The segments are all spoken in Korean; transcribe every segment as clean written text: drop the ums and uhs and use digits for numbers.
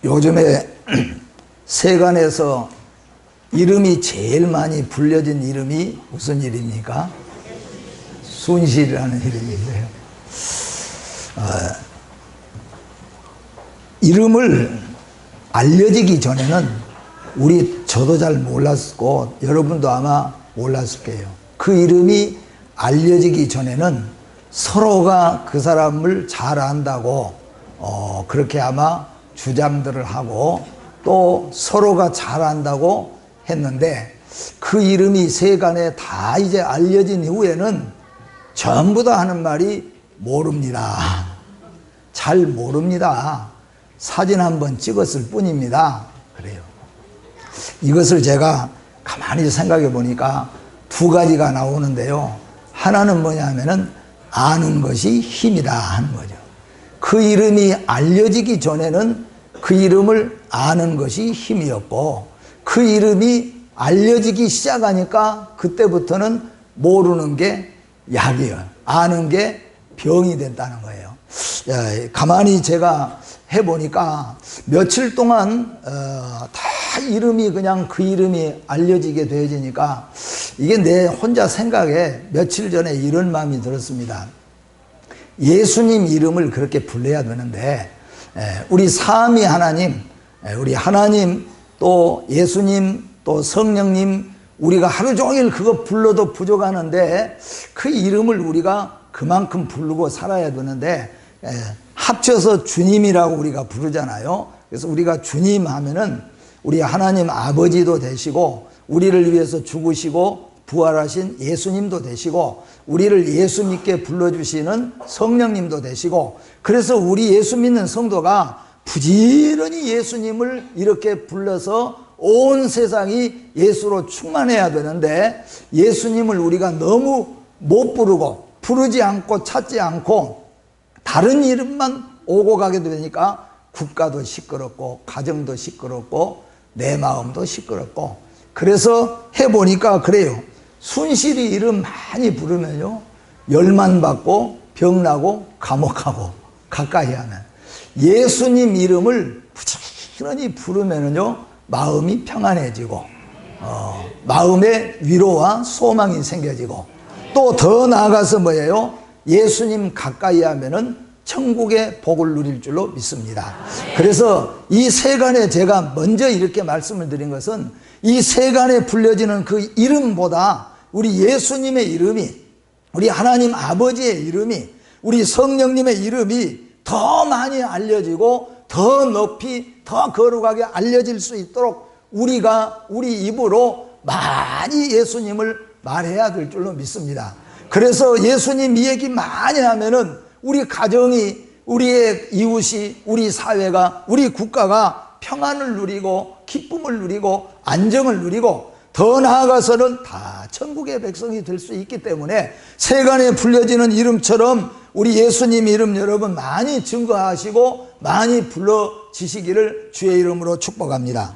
요즘에 세간에서 이름이 제일 많이 불려진 이름이 무슨 이름입니까? 순실이라는 이름인데요. 이름을 알려지기 전에는 저도 잘 몰랐고 여러분도 아마 몰랐을 거예요. 그 이름이 알려지기 전에는 서로가 그 사람을 잘 안다고 그렇게 아마 주장들을 하고 또 서로가 잘 안다고 했는데, 그 이름이 세간에 다 이제 알려진 이후에는 전부 다 하는 말이 모릅니다. 잘 모릅니다. 사진 한번 찍었을 뿐입니다. 그래요. 이것을 제가 가만히 생각해 보니까 두 가지가 나오는데요. 하나는 뭐냐면은 아는 것이 힘이다 하는 거죠. 그 이름이 알려지기 전에는 그 이름을 아는 것이 힘이었고, 그 이름이 알려지기 시작하니까 그때부터는 모르는 게 약이에요. 아는 게 병이 됐다는 거예요. 가만히 제가 해보니까 며칠 동안 다 이름이 그냥 그 이름이 알려지게 되어지니까 이게 내 혼자 생각에 며칠 전에 이런 마음이 들었습니다. 예수님 이름을 그렇게 불러야 되는데 우리 삼위 하나님, 우리 하나님 또 예수님 또 성령님, 우리가 하루 종일 그거 불러도 부족하는데 그 이름을 우리가 그만큼 부르고 살아야 되는데 합쳐서 주님이라고 우리가 부르잖아요. 그래서 우리가 주님 하면은 우리 하나님 아버지도 되시고 우리를 위해서 죽으시고 부활하신 예수님도 되시고 우리를 예수 믿게 불러주시는 성령님도 되시고, 그래서 우리 예수 믿는 성도가 부지런히 예수님을 이렇게 불러서 온 세상이 예수로 충만해야 되는데, 예수님을 우리가 너무 못 부르고 부르지 않고 찾지 않고 다른 이름만 오고 가게 되니까 국가도 시끄럽고 가정도 시끄럽고 내 마음도 시끄럽고, 그래서 해보니까 그래요. 순실이 이름 많이 부르면요 열만 받고 병나고 감옥하고 가까이 하면, 예수님 이름을 부지런히 부르면요 마음이 평안해지고 마음에 위로와 소망이 생겨지고, 또 더 나아가서 뭐예요? 예수님 가까이 하면은 천국의 복을 누릴 줄로 믿습니다. 그래서 이 세간에 제가 먼저 이렇게 말씀을 드린 것은 이 세간에 불려지는 그 이름보다 우리 예수님의 이름이, 우리 하나님 아버지의 이름이, 우리 성령님의 이름이 더 많이 알려지고 더 높이 더 거룩하게 알려질 수 있도록 우리가 우리 입으로 많이 예수님을 말해야 될 줄로 믿습니다. 그래서 예수님 이 얘기 많이 하면은 우리 가정이, 우리의 이웃이, 우리 사회가, 우리 국가가 평안을 누리고 기쁨을 누리고 안정을 누리고 더 나아가서는 다 천국의 백성이 될 수 있기 때문에 세간에 불려지는 이름처럼 우리 예수님 이름 여러분 많이 증거하시고 많이 불러지시기를 주의 이름으로 축복합니다.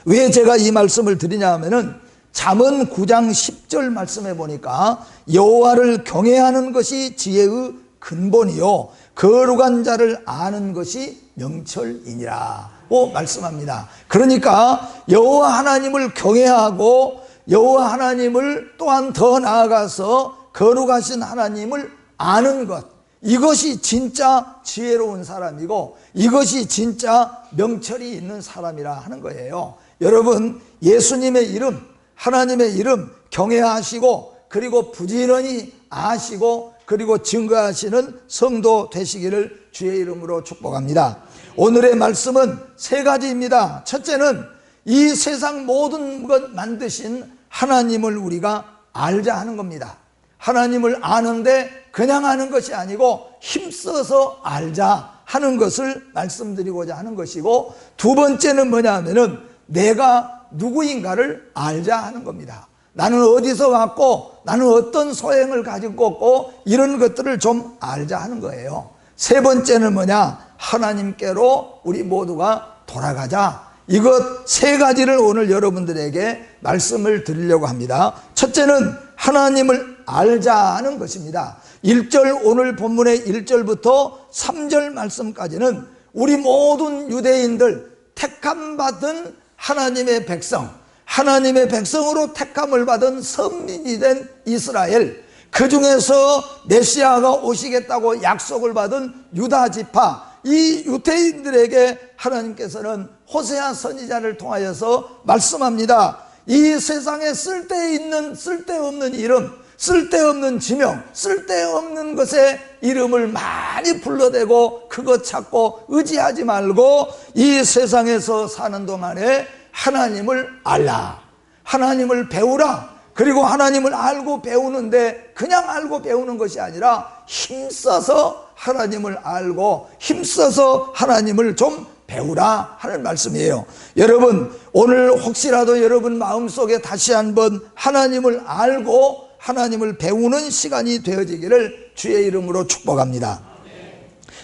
왜 제가 이 말씀을 드리냐 하면은 잠언 9장 10절 말씀해 보니까 여호와를 경외하는 것이 지혜의 근본이요 거룩한 자를 아는 것이 명철이니라 고 말씀합니다. 그러니까 여호와 하나님을 경외하고 여호와 하나님을 또한 더 나아가서 거룩하신 하나님을 아는 것, 이것이 진짜 지혜로운 사람이고 이것이 진짜 명철이 있는 사람이라 하는 거예요. 여러분, 예수님의 이름, 하나님의 이름 경외하시고 그리고 부지런히 아시고 그리고 증거하시는 성도 되시기를 주의 이름으로 축복합니다. 오늘의 말씀은 세 가지입니다. 첫째는 이 세상 모든 것 만드신 하나님을 우리가 알자 하는 겁니다. 하나님을 아는데 그냥 아는 것이 아니고 힘써서 알자 하는 것을 말씀드리고자 하는 것이고, 두 번째는 뭐냐 하면은 내가 누구인가를 알자 하는 겁니다. 나는 어디서 왔고 나는 어떤 소행을 가지고 있고 이런 것들을 좀 알자 하는 거예요. 세 번째는 뭐냐? 하나님께로 우리 모두가 돌아가자. 이것 세 가지를 오늘 여러분들에게 말씀을 드리려고 합니다. 첫째는 하나님을 알자 하는 것입니다. 1절, 오늘 본문의 1절부터 3절 말씀까지는 우리 모든 유대인들 택함받은 하나님의 백성, 하나님의 백성으로 택함을 받은 선민이 된 이스라엘, 그 중에서 메시아가 오시겠다고 약속을 받은 유다 지파, 이 유대인들에게 하나님께서는 호세아 선지자를 통하여서 말씀합니다. 이 세상에 쓸데없는 이름, 쓸데없는 지명, 쓸데없는 것에 이름을 많이 불러대고 그것 찾고 의지하지 말고 이 세상에서 사는 동안에 하나님을 알라, 하나님을 배우라. 그리고 하나님을 알고 배우는데 그냥 알고 배우는 것이 아니라 힘써서 하나님을 알고 힘써서 하나님을 좀 배우라 하는 말씀이에요. 여러분, 오늘 혹시라도 여러분 마음속에 다시 한번 하나님을 알고 하나님을 배우는 시간이 되어지기를 주의 이름으로 축복합니다.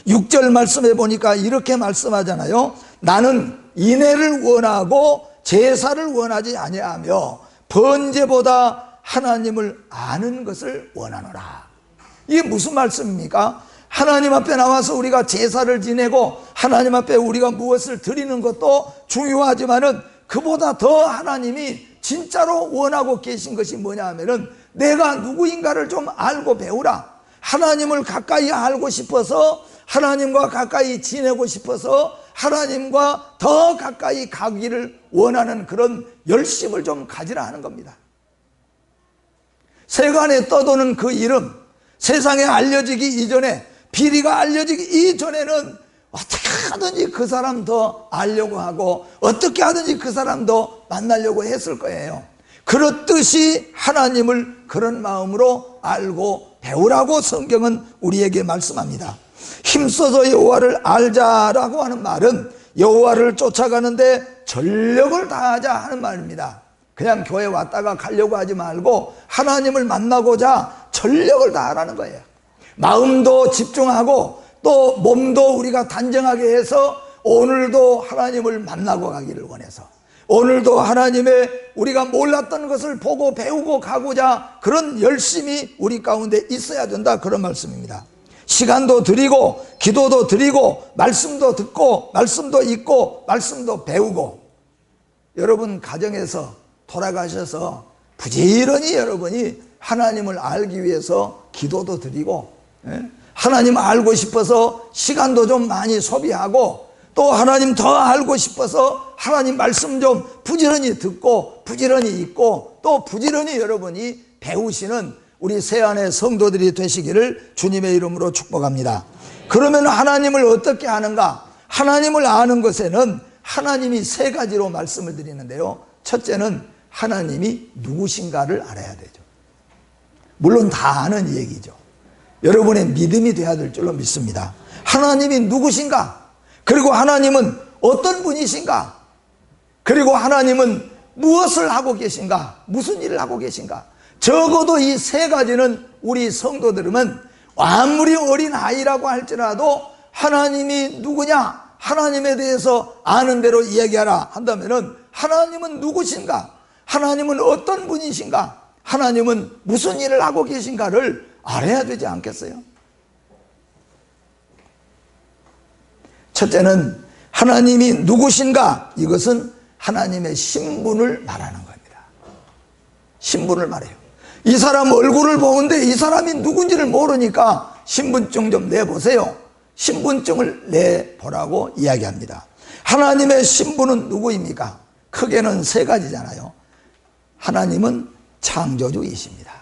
6절 말씀해 보니까 이렇게 말씀하잖아요. 나는 인애를 원하고 제사를 원하지 아니하며 번제보다 하나님을 아는 것을 원하노라. 이게 무슨 말씀입니까? 하나님 앞에 나와서 우리가 제사를 지내고 하나님 앞에 우리가 무엇을 드리는 것도 중요하지만은 그보다 더 하나님이 진짜로 원하고 계신 것이 뭐냐 하면은 내가 누구인가를 좀 알고 배우라. 하나님을 가까이 알고 싶어서 하나님과 가까이 지내고 싶어서 하나님과 더 가까이 가기를 원하는 그런 열심을 좀 가지라 하는 겁니다. 세간에 떠도는 그 이름, 세상에 알려지기 이전에, 비리가 알려지기 이전에는 어떻게 하든지 그 사람 더 알려고 하고 어떻게 하든지 그 사람 더 만나려고 했을 거예요. 그렇듯이 하나님을 그런 마음으로 알고 배우라고 성경은 우리에게 말씀합니다. 힘써서 여호와를 알자라고 하는 말은 여호와를 쫓아가는데 전력을 다하자 하는 말입니다. 그냥 교회 왔다가 가려고 하지 말고 하나님을 만나고자 전력을 다하라는 거예요. 마음도 집중하고 또 몸도 우리가 단정하게 해서 오늘도 하나님을 만나고 가기를 원해서, 오늘도 하나님의 우리가 몰랐던 것을 보고 배우고 가고자 그런 열심이 우리 가운데 있어야 된다, 그런 말씀입니다. 시간도 드리고 기도도 드리고 말씀도 듣고 말씀도 읽고 말씀도 배우고, 여러분 가정에서 돌아가셔서 부지런히 여러분이 하나님을 알기 위해서 기도도 드리고, 하나님 알고 싶어서 시간도 좀 많이 소비하고, 또 하나님 더 알고 싶어서 하나님 말씀 좀 부지런히 듣고 부지런히 읽고 또 부지런히 여러분이 배우시는 우리 새안의 성도들이 되시기를 주님의 이름으로 축복합니다. 그러면 하나님을 어떻게 아는가? 하나님을 아는 것에는 하나님이 세 가지로 말씀을 드리는데요. 첫째는 하나님이 누구신가를 알아야 되죠. 물론 다 아는 얘기죠. 여러분의 믿음이 되어야 될 줄로 믿습니다. 하나님이 누구신가? 그리고 하나님은 어떤 분이신가? 그리고 하나님은 무엇을 하고 계신가? 무슨 일을 하고 계신가? 적어도 이 세 가지는 우리 성도들은 아무리 어린 아이라고 할지라도 하나님이 누구냐? 하나님에 대해서 아는 대로 이야기하라 한다면은 하나님은 누구신가? 하나님은 어떤 분이신가? 하나님은 무슨 일을 하고 계신가를 알아야 되지 않겠어요? 첫째는 하나님이 누구신가? 이것은 하나님의 신분을 말하는 겁니다. 신분을 말해요. 이 사람 얼굴을 보는데 이 사람이 누군지를 모르니까 신분증 좀 내보세요. 신분증을 내보라고 이야기합니다. 하나님의 신분은 누구입니까? 크게는 세 가지잖아요. 하나님은 창조주이십니다.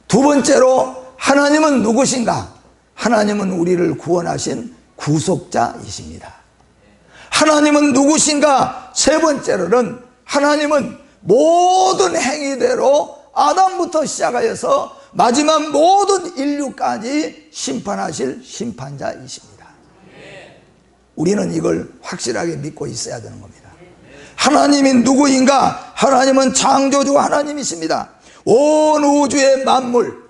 두 번째로 하나님은 누구신가? 하나님은 우리를 구원하신 구속자이십니다. 하나님은 누구신가? 세 번째로는 하나님은 모든 행위대로 아담부터 시작하여서 마지막 모든 인류까지 심판하실 심판자이십니다. 우리는 이걸 확실하게 믿고 있어야 되는 겁니다. 하나님이 누구인가? 하나님은 창조주 하나님이십니다. 온 우주의 만물,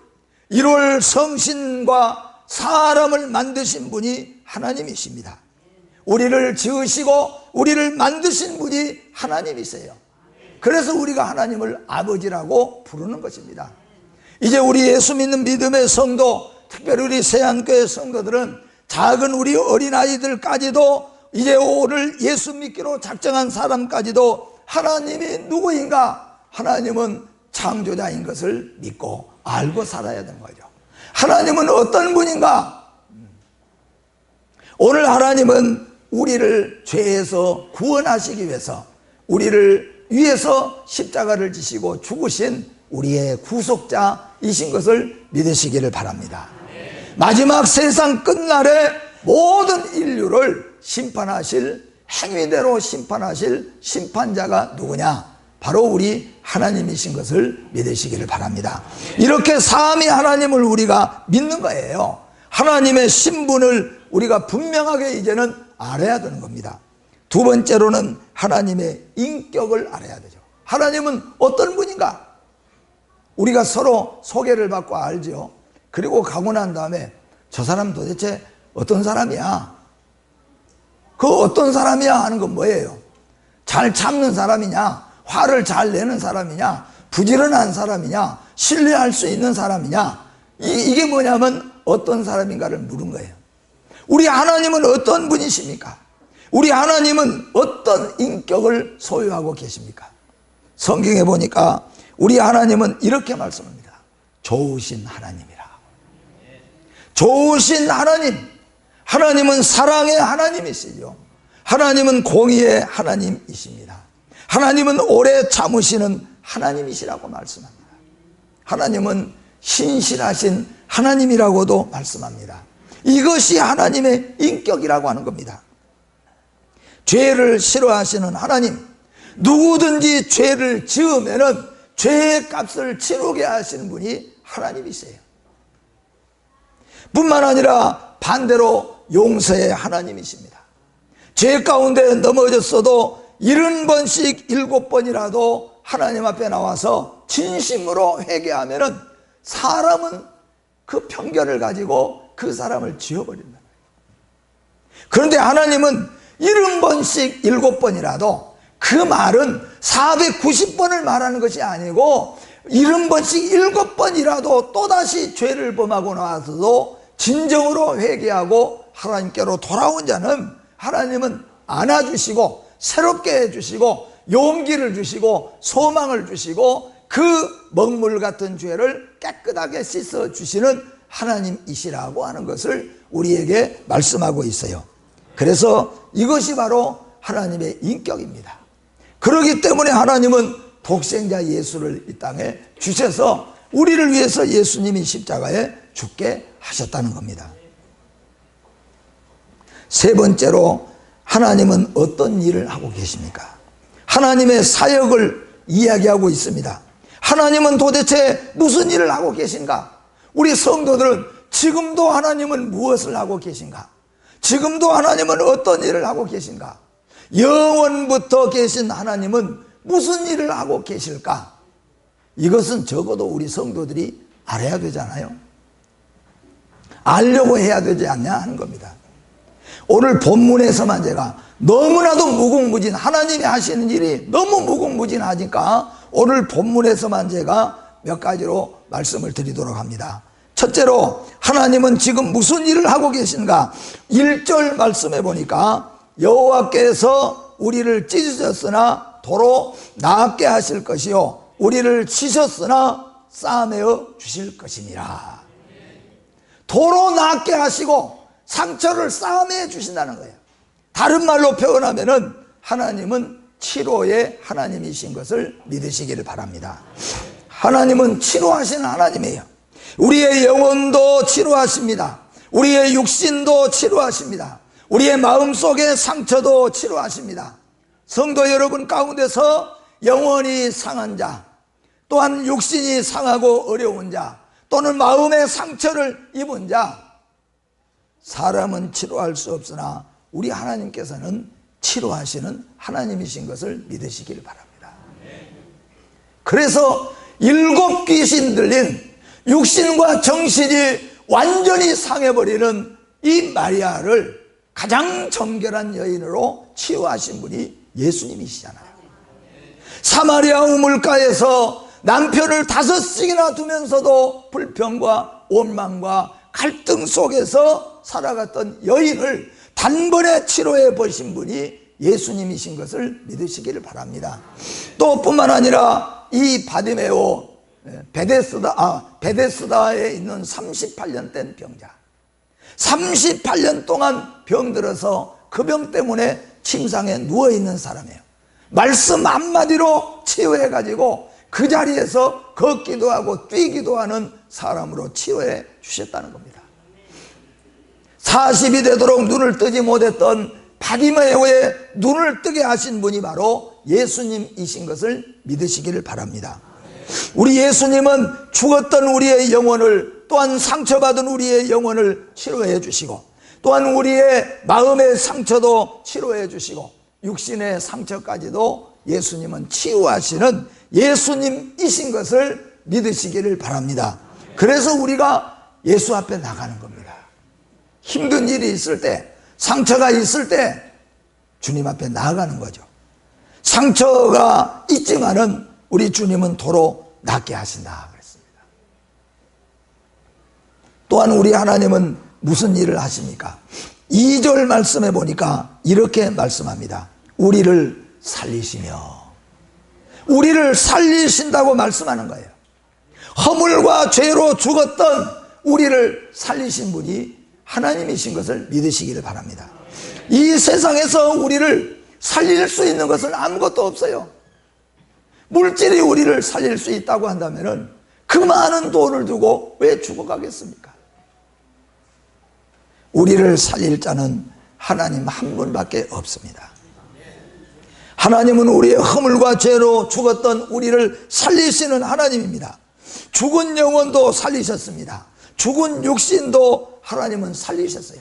1월 성신과 사람을 만드신 분이 하나님이십니다. 우리를 지으시고 우리를 만드신 분이 하나님이세요. 그래서 우리가 하나님을 아버지라고 부르는 것입니다. 이제 우리 예수 믿는 믿음의 성도, 특별히 우리 세안교회 성도들은 작은 우리 어린아이들까지도 이제 오늘 예수 믿기로 작정한 사람까지도 하나님이 누구인가? 하나님은 창조자인 것을 믿고 알고 살아야 되는 거죠. 하나님은 어떤 분인가? 오늘 하나님은 우리를 죄에서 구원하시기 위해서 우리를 위해서 십자가를 지시고 죽으신 우리의 구속자이신 것을 믿으시기를 바랍니다. 마지막 세상 끝날에 모든 인류를 심판하실, 행위대로 심판하실 심판자가 누구냐? 바로 우리 하나님이신 것을 믿으시기를 바랍니다. 이렇게 삼위 하나님을 우리가 믿는 거예요. 하나님의 신분을 우리가 분명하게 이제는 알아야 되는 겁니다. 두 번째로는 하나님의 인격을 알아야 되죠. 하나님은 어떤 분인가? 우리가 서로 소개를 받고 알죠. 그리고 가고 난 다음에 저 사람 도대체 어떤 사람이야? 그 어떤 사람이야 하는 건 뭐예요? 잘 참는 사람이냐? 화를 잘 내는 사람이냐? 부지런한 사람이냐? 신뢰할 수 있는 사람이냐? 이게 뭐냐면 어떤 사람인가를 물은 거예요. 우리 하나님은 어떤 분이십니까? 우리 하나님은 어떤 인격을 소유하고 계십니까? 성경에 보니까 우리 하나님은 이렇게 말씀합니다. 좋으신 하나님이라. 좋으신 하나님. 하나님은 사랑의 하나님이시죠. 하나님은 공의의 하나님이십니다. 하나님은 오래 참으시는 하나님이시라고 말씀합니다. 하나님은 신실하신 하나님이라고도 말씀합니다. 이것이 하나님의 인격이라고 하는 겁니다. 죄를 싫어하시는 하나님, 누구든지 죄를 지으면은 죄의 값을 치르게 하시는 분이 하나님이세요. 뿐만 아니라 반대로 용서의 하나님이십니다. 죄 가운데 넘어졌어도 70번씩 7번이라도 하나님 앞에 나와서 진심으로 회개하면은 사람은 그 편견을 가지고 그 사람을 지워버린다. 그런데 하나님은 70번씩 7번이라도 그 말은 490번을 말하는 것이 아니고 70번씩 7번이라도 또다시 죄를 범하고 나와서도 진정으로 회개하고 하나님께로 돌아온 자는 하나님은 안아주시고 새롭게 해주시고 용기를 주시고 소망을 주시고 그 먹물 같은 죄를 깨끗하게 씻어주시는 하나님이시라고 하는 것을 우리에게 말씀하고 있어요. 그래서 이것이 바로 하나님의 인격입니다. 그렇기 때문에 하나님은 독생자 예수를 이 땅에 주셔서 우리를 위해서 예수님이 십자가에 죽게 하셨다는 겁니다. 세 번째로 하나님은 어떤 일을 하고 계십니까? 하나님의 사역을 이야기하고 있습니다. 하나님은 도대체 무슨 일을 하고 계신가? 우리 성도들은 지금도 하나님은 무엇을 하고 계신가? 지금도 하나님은 어떤 일을 하고 계신가? 영원부터 계신 하나님은 무슨 일을 하고 계실까? 이것은 적어도 우리 성도들이 알아야 되잖아요. 알려고 해야 되지 않냐 하는 겁니다. 오늘 본문에서만 제가 너무나도 무궁무진, 하나님이 하시는 일이 너무 무궁무진하니까 오늘 본문에서만 제가 몇 가지로 말씀을 드리도록 합니다. 첫째로 하나님은 지금 무슨 일을 하고 계신가? 1절 말씀해 보니까 여호와께서 우리를 찢으셨으나 도로 낫게 하실 것이요 우리를 치셨으나 싸매어 주실 것이니라. 도로 낫게 하시고 상처를 싸매 주신다는 거예요. 다른 말로 표현하면은 하나님은 치료의 하나님이신 것을 믿으시기를 바랍니다. 하나님은 치료하시는 하나님이에요. 우리의 영혼도 치료하십니다. 우리의 육신도 치료하십니다. 우리의 마음속의 상처도 치료하십니다. 성도 여러분 가운데서 영혼이 상한 자, 또한 육신이 상하고 어려운 자, 또는 마음의 상처를 입은 자, 사람은 치료할 수 없으나 우리 하나님께서는 치료하시는 하나님이신 것을 믿으시길 바랍니다. 그래서 7 귀신 들린 육신과 정신이 완전히 상해버리는 이 마리아를 가장 정결한 여인으로 치유하신 분이 예수님이시잖아요. 사마리아 우물가에서 남편을 5씩이나 두면서도 불평과 원망과 갈등 속에서 살아갔던 여인을 단번에 치료해 보신 분이 예수님이신 것을 믿으시기를 바랍니다. 또 뿐만 아니라 이 바디메오 베데스다에 있는 38년 된 병자, 38년 동안 병들어서 그 병 때문에 침상에 누워있는 사람이에요. 말씀 한마디로 치유해 가지고 그 자리에서 걷기도 하고 뛰기도 하는 사람으로 치유해 주셨다는 겁니다. 40이 되도록 눈을 뜨지 못했던 바디메오의 눈을 뜨게 하신 분이 바로 예수님이신 것을 믿으시기를 바랍니다. 우리 예수님은 죽었던 우리의 영혼을, 또한 상처받은 우리의 영혼을 치료해 주시고, 또한 우리의 마음의 상처도 치료해 주시고, 육신의 상처까지도 예수님은 치유하시는 예수님이신 것을 믿으시기를 바랍니다. 그래서 우리가 예수 앞에 나가는 겁니다. 힘든 일이 있을 때, 상처가 있을 때 주님 앞에 나아가는 거죠. 상처가 있지만은 우리 주님은 도로 낫게 하신다 그랬습니다. 또한 우리 하나님은 무슨 일을 하십니까? 2절 말씀해 보니까 이렇게 말씀합니다. 우리를 살리시며, 우리를 살리신다고 말씀하는 거예요. 허물과 죄로 죽었던 우리를 살리신 분이 하나님이신 것을 믿으시기를 바랍니다. 이 세상에서 우리를 살릴 수 있는 것은 아무것도 없어요. 물질이 우리를 살릴 수 있다고 한다면 그 많은 돈을 두고 왜 죽어가겠습니까? 우리를 살릴 자는 하나님 한 분밖에 없습니다. 하나님은 우리의 허물과 죄로 죽었던 우리를 살리시는 하나님입니다. 죽은 영혼도 살리셨습니다. 죽은 육신도 하나님은 살리셨어요.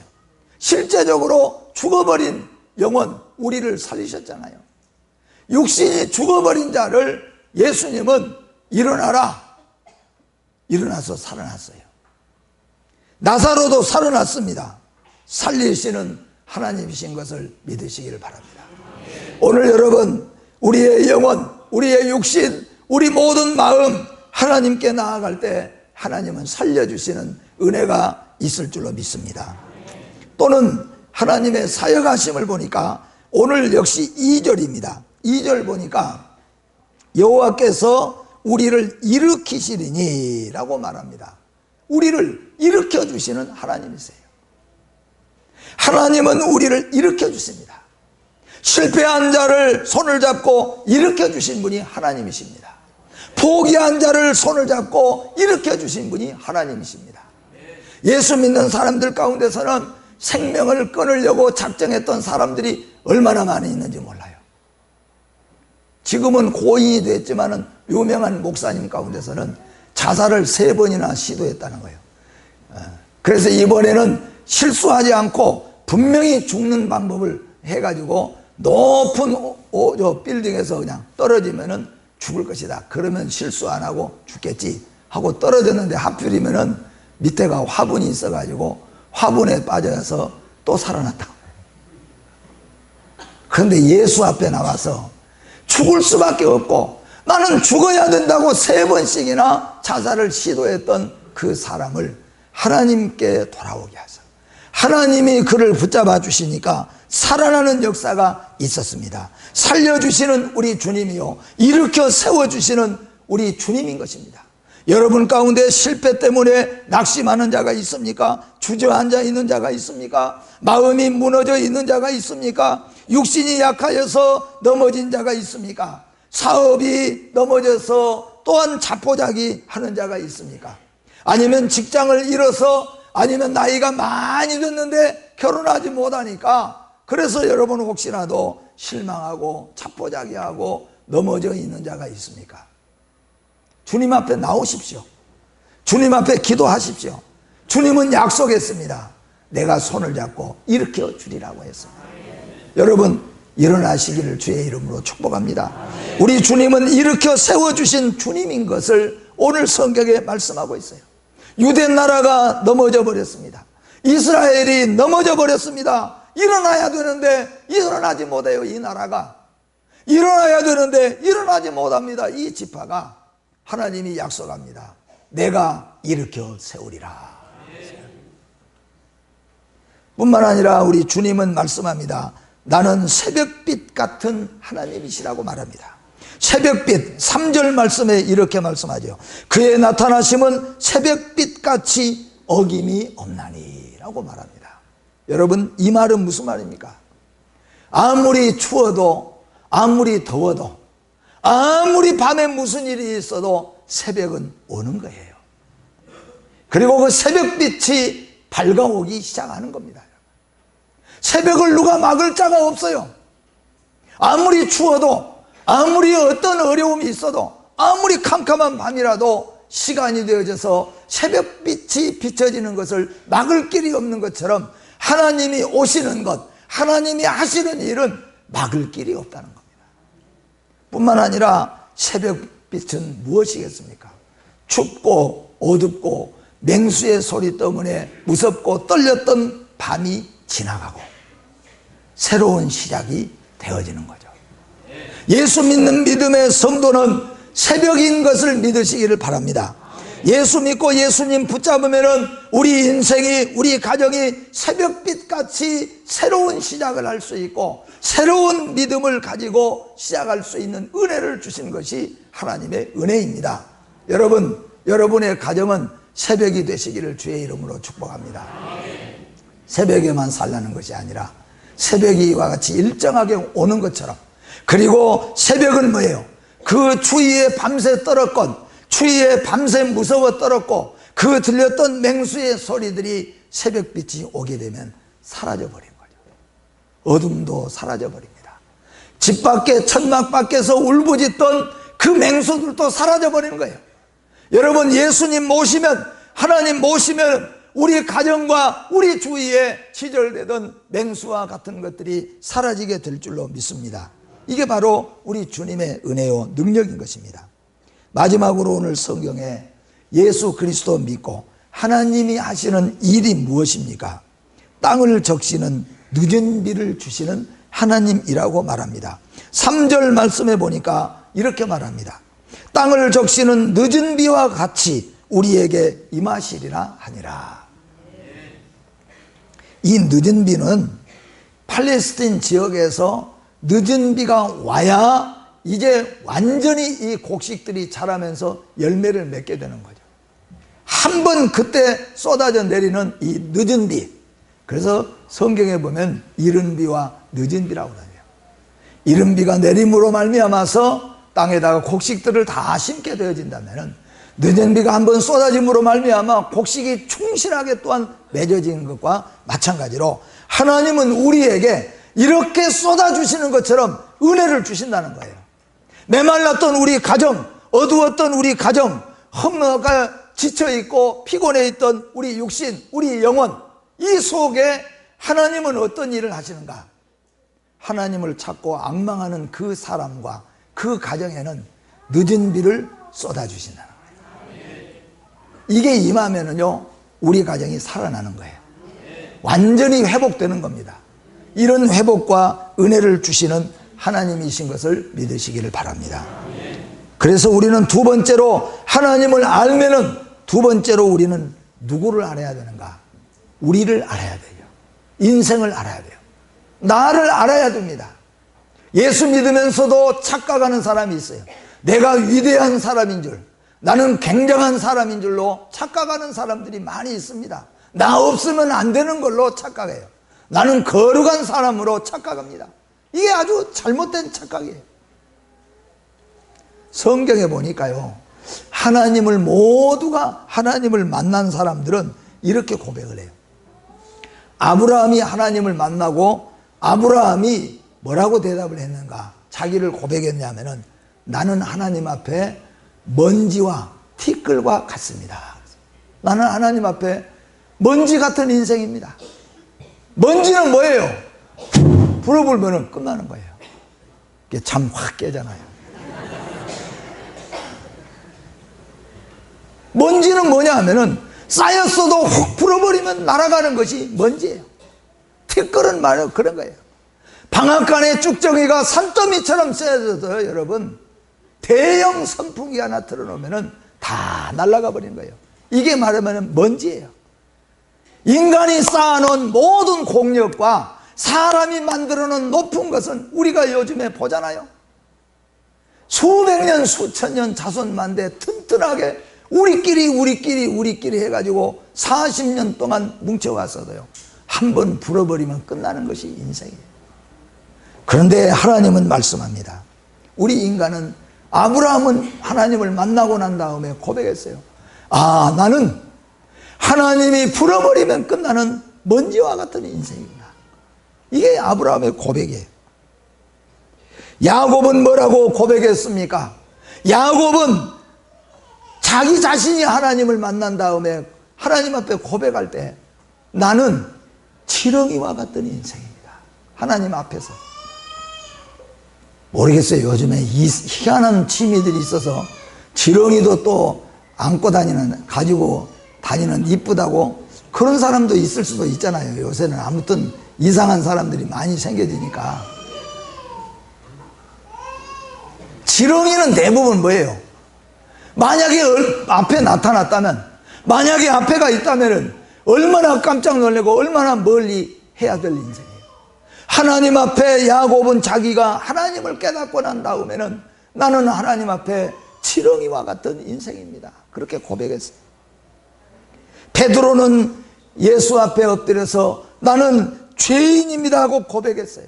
실제적으로 죽어버린 영혼, 우리를 살리셨잖아요. 육신이 죽어버린 자를 예수님은 일어나라, 일어나서 살아났어요. 나사로도 살아났습니다. 살리시는 하나님이신 것을 믿으시기를 바랍니다. 오늘 여러분, 우리의 영혼, 우리의 육신, 우리 모든 마음 하나님께 나아갈 때 하나님은 살려주시는 은혜가 있을 줄로 믿습니다. 또는 하나님의 사역하심을 보니까 오늘 역시 2절입니다. 2절 보니까 여호와께서 우리를 일으키시리니 라고 말합니다. 우리를 일으켜주시는 하나님이세요. 하나님은 우리를 일으켜주십니다. 실패한 자를 손을 잡고 일으켜주신 분이 하나님이십니다. 포기한 자를 손을 잡고 일으켜주신 분이 하나님이십니다. 예수 믿는 사람들 가운데서는 생명을 끊으려고 작정했던 사람들이 얼마나 많이 있는지 몰라요. 지금은 고인이 됐지만 유명한 목사님 가운데서는 자살을 3번이나 시도했다는 거예요. 그래서 이번에는 실수하지 않고 분명히 죽는 방법을 해가지고 높은 빌딩에서 그냥 떨어지면은 죽을 것이다. 그러면 실수 안 하고 죽겠지 하고 떨어졌는데 하필이면은 밑에가 화분이 있어가지고 화분에 빠져서 또 살아났다. 그런데 예수 앞에 나와서 죽을 수밖에 없고 나는 죽어야 된다고 3번씩이나 자살을 시도했던 그 사람을 하나님께 돌아오게 하셔서 하나님이 그를 붙잡아 주시니까 살아나는 역사가 있었습니다. 살려주시는 우리 주님이요, 일으켜 세워주시는 우리 주님인 것입니다. 여러분 가운데 실패 때문에 낙심하는 자가 있습니까? 주저앉아 있는 자가 있습니까? 마음이 무너져 있는 자가 있습니까? 육신이 약하여서 넘어진 자가 있습니까? 사업이 넘어져서 또한 자포자기 하는 자가 있습니까? 아니면 직장을 잃어서, 아니면 나이가 많이 됐는데 결혼하지 못하니까 그래서 여러분 혹시라도 실망하고 자포자기하고 넘어져 있는 자가 있습니까? 주님 앞에 나오십시오. 주님 앞에 기도하십시오. 주님은 약속했습니다. 내가 손을 잡고 일으켜 주리라고 했습니다. 여러분 일어나시기를 주의 이름으로 축복합니다. 우리 주님은 일으켜 세워주신 주님인 것을 오늘 성경에 말씀하고 있어요. 유대 나라가 넘어져 버렸습니다. 이스라엘이 넘어져 버렸습니다. 일어나야 되는데 일어나지 못해요. 이 나라가 일어나야 되는데 일어나지 못합니다. 이 지파가 하나님이 약속합니다. 내가 일으켜 세우리라. 뿐만 아니라 우리 주님은 말씀합니다. 나는 새벽빛 같은 하나님이시라고 말합니다. 새벽빛, 3절 말씀에 이렇게 말씀하죠. 그의 나타나심은 새벽빛같이 어김이 없나니 라고 말합니다. 여러분, 이 말은 무슨 말입니까? 아무리 추워도, 아무리 더워도, 아무리 밤에 무슨 일이 있어도 새벽은 오는 거예요. 그리고 그 새벽빛이 밝아오기 시작하는 겁니다. 새벽을 누가 막을 자가 없어요. 아무리 추워도, 아무리 어떤 어려움이 있어도, 아무리 캄캄한 밤이라도 시간이 되어져서 새벽빛이 비춰지는 것을 막을 길이 없는 것처럼 하나님이 오시는 것, 하나님이 하시는 일은 막을 길이 없다는 겁니다. 뿐만 아니라 새벽빛은 무엇이겠습니까? 춥고 어둡고 맹수의 소리 때문에 무섭고 떨렸던 밤이 지나가고 새로운 시작이 되어지는 거죠. 예수 믿는 믿음의 성도는 새벽인 것을 믿으시기를 바랍니다. 예수 믿고 예수님 붙잡으면은 우리 인생이, 우리 가정이 새벽빛같이 새로운 시작을 할 수 있고 새로운 믿음을 가지고 시작할 수 있는 은혜를 주신 것이 하나님의 은혜입니다. 여러분, 여러분의 가정은 새벽이 되시기를 주의 이름으로 축복합니다. 새벽에만 살라는 것이 아니라 새벽이와 같이 일정하게 오는 것처럼, 그리고 새벽은 뭐예요? 그 추위에 밤새 떨었건, 추위에 밤새 무서워 떨었고 그 들렸던 맹수의 소리들이 새벽빛이 오게 되면 사라져버린 거죠. 어둠도 사라져버립니다. 집 밖에, 천막 밖에서 울부짖던 그 맹수들도 사라져버리는 거예요. 여러분, 예수님 모시면, 하나님 모시면 우리 가정과 우리 주위에 시절되던 맹수와 같은 것들이 사라지게 될 줄로 믿습니다. 이게 바로 우리 주님의 은혜요 능력인 것입니다. 마지막으로 오늘 성경에 예수 그리스도 믿고 하나님이 하시는 일이 무엇입니까? 땅을 적시는 늦은 비를 주시는 하나님이라고 말합니다. 3절 말씀에 보니까 이렇게 말합니다. 땅을 적시는 늦은 비와 같이 우리에게 임하시리라 하니라. 이 늦은 비는 팔레스틴 지역에서 늦은 비가 와야 이제 완전히 이 곡식들이 자라면서 열매를 맺게 되는 거죠. 한 번 그때 쏟아져 내리는 이 늦은 비, 그래서 성경에 보면 이른 비와 늦은 비라고 하죠. 이른 비가 내림으로 말미암아서 땅에다가 곡식들을 다 심게 되어진다면 늦은 비가 한번 쏟아짐으로 말미암아 곡식이 충실하게 또한 맺어진 것과 마찬가지로 하나님은 우리에게 이렇게 쏟아주시는 것처럼 은혜를 주신다는 거예요. 메말랐던 우리 가정, 어두웠던 우리 가정, 험하게 지쳐있고 피곤해 있던 우리 육신, 우리 영혼, 이 속에 하나님은 어떤 일을 하시는가? 하나님을 찾고 앙망하는 그 사람과 그 가정에는 늦은 비를 쏟아주신다는 거예요. 이게 임하면은요, 우리 가정이 살아나는 거예요. 완전히 회복되는 겁니다. 이런 회복과 은혜를 주시는 하나님이신 것을 믿으시기를 바랍니다. 그래서 우리는 두 번째로 하나님을 알면은 두 번째로 우리는 누구를 알아야 되는가? 우리를 알아야 돼요. 인생을 알아야 돼요. 나를 알아야 됩니다. 예수 믿으면서도 착각하는 사람이 있어요. 내가 위대한 사람인 줄, 나는 굉장한 사람인 줄로 착각하는 사람들이 많이 있습니다. 나 없으면 안 되는 걸로 착각해요. 나는 거룩한 사람으로 착각합니다. 이게 아주 잘못된 착각이에요. 성경에 보니까요, 하나님을 모두가 하나님을 만난 사람들은 이렇게 고백을 해요. 아브라함이 하나님을 만나고 아브라함이 뭐라고 대답을 했는가? 자기를 고백했냐면은 나는 하나님 앞에 먼지와 티끌과 같습니다. 나는 하나님 앞에 먼지 같은 인생입니다. 먼지는 뭐예요? 불어 불면은 끝나는 거예요. 이게 잠 확 깨잖아요. 먼지는 뭐냐 하면은 쌓였어도 훅 불어버리면 날아가는 것이 먼지예요. 티끌은 말이에요. 그런 거예요. 방앗간에 쭉정이가 산더미처럼 쌓여져도 여러분 대형 선풍기 하나 틀어놓으면 다 날아가 버리는 거예요. 이게 말하면 먼지예요. 인간이 쌓아놓은 모든 공력과 사람이 만들어놓은 높은 것은 우리가 요즘에 보잖아요. 수백 년 수천 년 자손만대 튼튼하게 우리끼리 해가지고 40년 동안 뭉쳐왔어도요, 한번 불어버리면 끝나는 것이 인생이에요. 그런데 하나님은 말씀합니다. 우리 인간은, 아브라함은 하나님을 만나고 난 다음에 고백했어요. 아, 나는 하나님이 불어버리면 끝나는 먼지와 같은 인생이구나. 이게 아브라함의 고백이에요. 야곱은 뭐라고 고백했습니까? 야곱은 자기 자신이 하나님을 만난 다음에 하나님 앞에 고백할 때, 나는 지렁이와 같은 인생입니다. 하나님 앞에서. 모르겠어요. 요즘에 이 희한한 취미들이 있어서 지렁이도 또 안고 다니는, 가지고 다니는, 이쁘다고 그런 사람도 있을 수도 있잖아요. 요새는 아무튼 이상한 사람들이 많이 생겨지니까. 지렁이는 대부분 뭐예요? 만약에 앞에 나타났다면, 만약에 앞에가 있다면 얼마나 깜짝 놀라고 얼마나 멀리 해야 될 인생이에요. 하나님 앞에 야곱은 자기가 하나님을 깨닫고 난 다음에는, 나는 하나님 앞에 지렁이와 같은 인생입니다. 그렇게 고백했어요. 베드로는 예수 앞에 엎드려서 나는 죄인입니다 하고 고백했어요.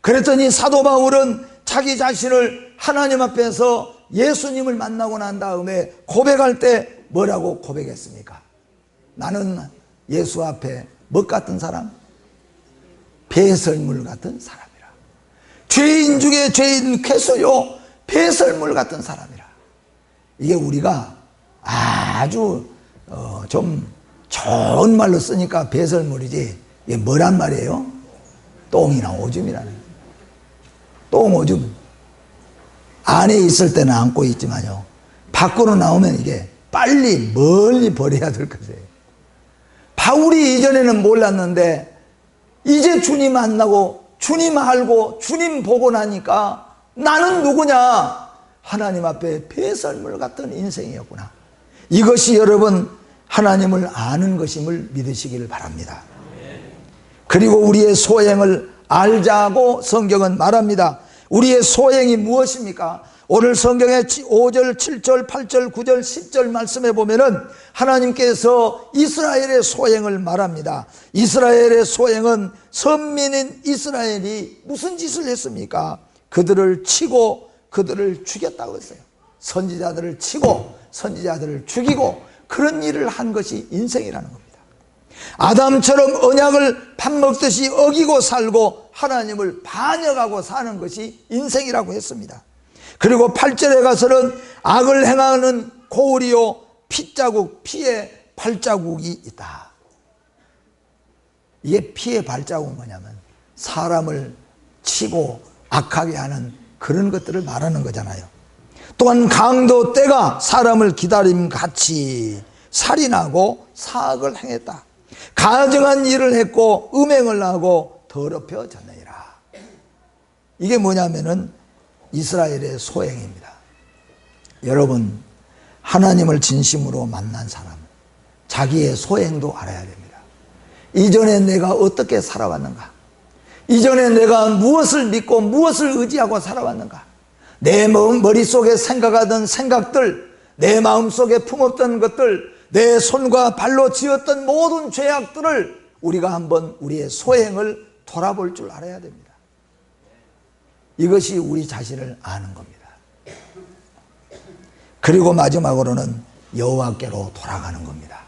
그랬더니 사도 바울은 자기 자신을 하나님 앞에서 예수님을 만나고 난 다음에 고백할 때 뭐라고 고백했습니까? 나는 예수 앞에 뭐 같은 사람? 배설물 같은 사람이라. 죄인 중에 죄인 쾌소요 배설물 같은 사람이라. 이게 우리가 아주 좀 좋은 말로 쓰니까 배설물이지, 이게 뭐란 말이에요? 똥이나 오줌이라는 거예요. 똥, 오줌. 안에 있을 때는 안고 있지만요, 밖으로 나오면 이게 빨리 멀리 버려야 될 것이에요. 바울이 이전에는 몰랐는데 이제 주님 만나고 주님 알고 주님 보고 나니까 나는 누구냐? 하나님 앞에 배설물 같은 인생이었구나. 이것이 여러분 하나님을 아는 것임을 믿으시기를 바랍니다. 그리고 우리의 소행을 알자고 성경은 말합니다. 우리의 소행이 무엇입니까? 오늘 성경의 5절, 7절, 8절, 9절, 10절 말씀에 보면은 하나님께서 이스라엘의 소행을 말합니다. 이스라엘의 소행은, 선민인 이스라엘이 무슨 짓을 했습니까? 그들을 치고 그들을 죽였다고 했어요. 선지자들을 치고 선지자들을 죽이고 그런 일을 한 것이 인생이라는 겁니다. 아담처럼 언약을 밥 먹듯이 어기고 살고 하나님을 반역하고 사는 것이 인생이라고 했습니다. 그리고 8절에 가서는 악을 행하는 고울이요 핏자국, 피의 발자국이 있다. 이게 피의 발자국은 뭐냐면 사람을 치고 악하게 하는 그런 것들을 말하는 거잖아요. 또한 강도 때가 사람을 기다림같이 살인하고 사악을 행했다. 가증한 일을 했고 음행을 하고 더럽혀졌느니라. 이게 뭐냐면은 이스라엘의 소행입니다. 여러분, 하나님을 진심으로 만난 사람, 자기의 소행도 알아야 됩니다. 이전에 내가 어떻게 살아왔는가? 이전에 내가 무엇을 믿고 무엇을 의지하고 살아왔는가? 내 머릿속에 생각하던 생각들, 내 마음속에 품었던 것들, 내 손과 발로 지었던 모든 죄악들을 우리가 한번 우리의 소행을 돌아볼 줄 알아야 됩니다. 이것이 우리 자신을 아는 겁니다. 그리고 마지막으로는 여호와께로 돌아가는 겁니다.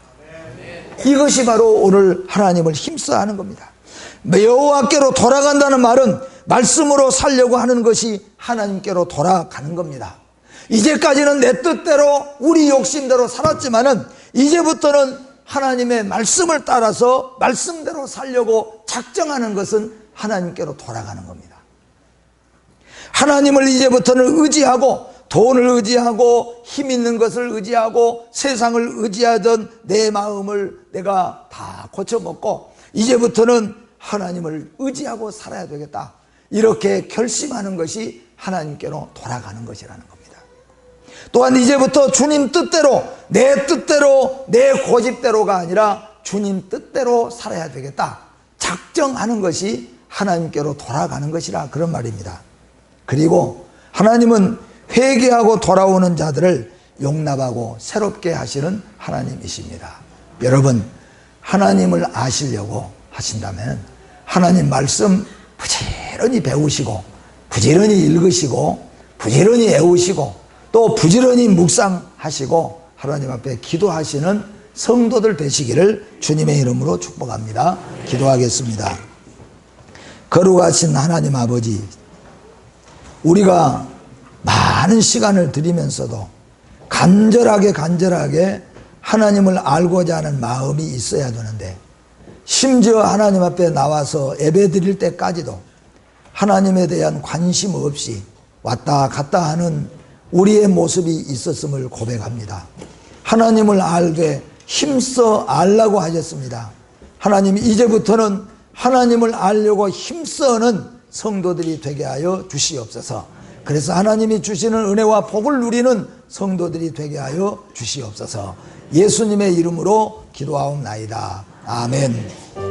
이것이 바로 오늘 하나님을 힘써 하는 겁니다. 여호와께로 돌아간다는 말은 말씀으로 살려고 하는 것이 하나님께로 돌아가는 겁니다. 이제까지는 내 뜻대로 우리 욕심대로 살았지만은 이제부터는 하나님의 말씀을 따라서 말씀대로 살려고 작정하는 것은 하나님께로 돌아가는 겁니다. 하나님을 이제부터는 의지하고 돈을 의지하고 힘 있는 것을 의지하고 세상을 의지하던 내 마음을 내가 다 고쳐먹고 이제부터는 하나님을 의지하고 살아야 되겠다. 이렇게 결심하는 것이 하나님께로 돌아가는 것이라는 겁니다. 또한 이제부터 주님 뜻대로, 내 뜻대로, 내 고집대로가 아니라 주님 뜻대로 살아야 되겠다 작정하는 것이 하나님께로 돌아가는 것이라, 그런 말입니다. 그리고 하나님은 회개하고 돌아오는 자들을 용납하고 새롭게 하시는 하나님이십니다. 여러분, 하나님을 아시려고 하신다면 하나님 말씀 부지런히 배우시고 부지런히 읽으시고 부지런히 애우시고 또 부지런히 묵상하시고 하나님 앞에 기도하시는 성도들 되시기를 주님의 이름으로 축복합니다. 기도하겠습니다. 거룩하신 하나님 아버지, 우리가 많은 시간을 들이면서도 간절하게 하나님을 알고자 하는 마음이 있어야 되는데, 심지어 하나님 앞에 나와서 예배 드릴 때까지도 하나님에 대한 관심 없이 왔다 갔다 하는 우리의 모습이 있었음을 고백합니다. 하나님을 알되 힘써 알라고 하셨습니다. 하나님, 이제부터는 하나님을 알려고 힘써는 성도들이 되게 하여 주시옵소서. 그래서 하나님이 주시는 은혜와 복을 누리는 성도들이 되게 하여 주시옵소서. 예수님의 이름으로 기도하옵나이다. 아멘.